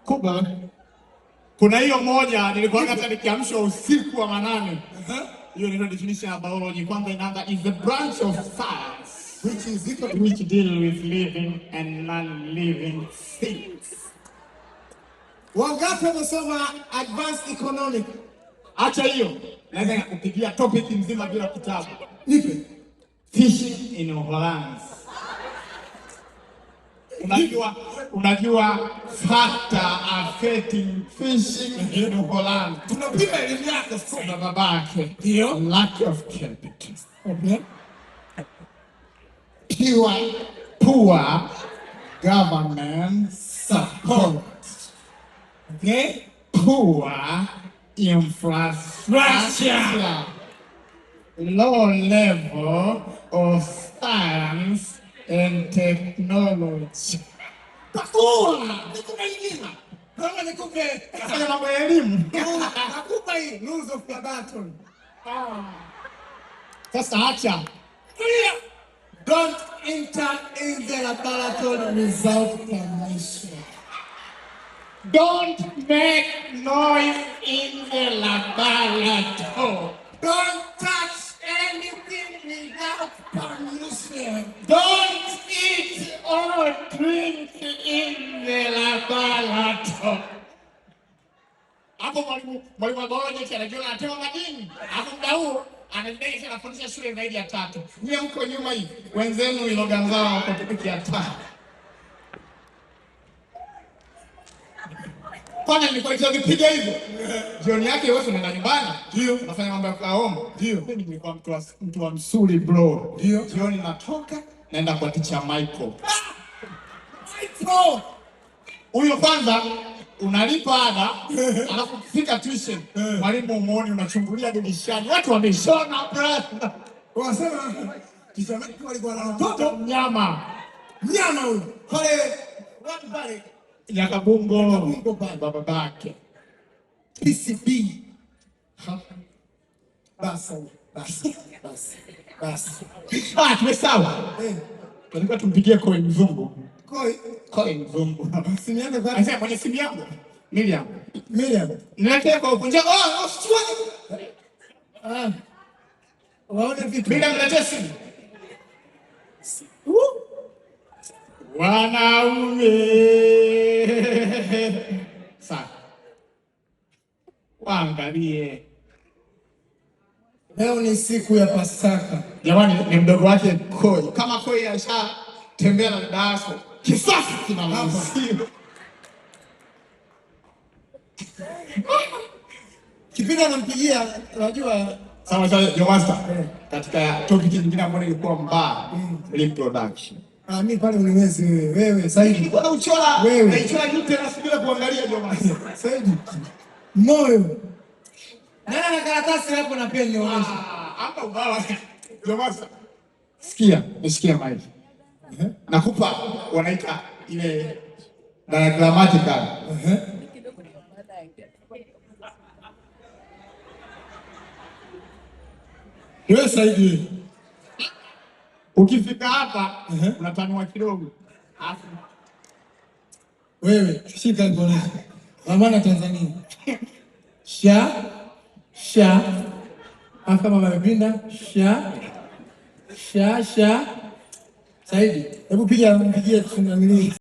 Kuba. Kuna hiyo moja nilikuwa hata nikiamshwa usiku wa manane. Hiyo ndio definition ya biology. Kwanza inaanza is the branch of science which deal with living and non-living things. Wangapi wamesoma advanced economic? Acha hiyo. Naweza nikupigia topic mzima bila kitabu. Nipe. Fishing in Uholanzi. Unajua factor affecting fishing in Uholanzi. Tunapima elimu yako na babake. Ndio. Lack of capital. Okay. Poor government support. Okay. Poor infrastructure. Low level of science and technology. Poor. Nikupe ingine. Kama nikupe. Kafanya mambo ya elimu. Nakupa hii rules of Platon. Sasa acha. Don't enter in the laboratory without permission. Don't make noise in the laboratory. Don't touch anything without permission. Don't eat or drink in the laboratory. Hapo mwalimu wa biology anajua anatoa madini. Hapo muda huo anadai anafundisha shule zaidi ya 3. Nyie mko nyuma hivi. Wenzenu iloganzao wako topiki ya 5. Kwani nilikuwa nikipiga hivyo? Jioni yake wewe unaenda nyumbani? Ndio. Unafanya mambo ya kaombo? Ndio. Mimi nilikuwa mtu wa msuli bro. Ndio. Jioni natoka naenda kwa teacher Michael. Michael. Huyo kwanza unalipa ada, alafu ukifika tuition, mwalimu umuone unachungulia dirishani. Watu wameshona brother. Wanasema teacher Michael alikuwa na mtoto Mnyama huyo. Pale wapi pale? Yakabungo baba bake. PCB. Basi. Tumesawa. Tulikuwa tumpigie Koi Mzungu. Koi Mzungu. Simu yako kwa Anasema mwenye simu yangu. Miriam. Niletee kwa upunja. Usichukue. Waone vitu. Miriam niletee simu. Wanaume. Sasa. Waangalie. Leo ni siku ya Pasaka. Jamani ni mdogo wake Koi. Kama Koi asha tembea na darasa. Kisasi kinamsiba. Kipindi anampigia unajua Sawa Jomasta. Katika topic nyingine ambayo ilikuwa mbaya, reproduction. Mimi pale uniwezi wewe Saidi. Bwana uchora wewe. Naichora yote na sibila kuangalia Jomasta. Saidi. Moyo. Nana na karatasi hapo na peni nionyeshe. Hapa ubawa. Jomasta. Sikia, nisikia maji. Nakupa wanaita ile diagrammatical. Wewe Saidi. Ukifika hapa unatanua kidogo. Alafu wewe shika ngoni. Mama Tanzania. Sha. Aka mama amepinda. Sha. Saidi. Hebu pigia tunamili.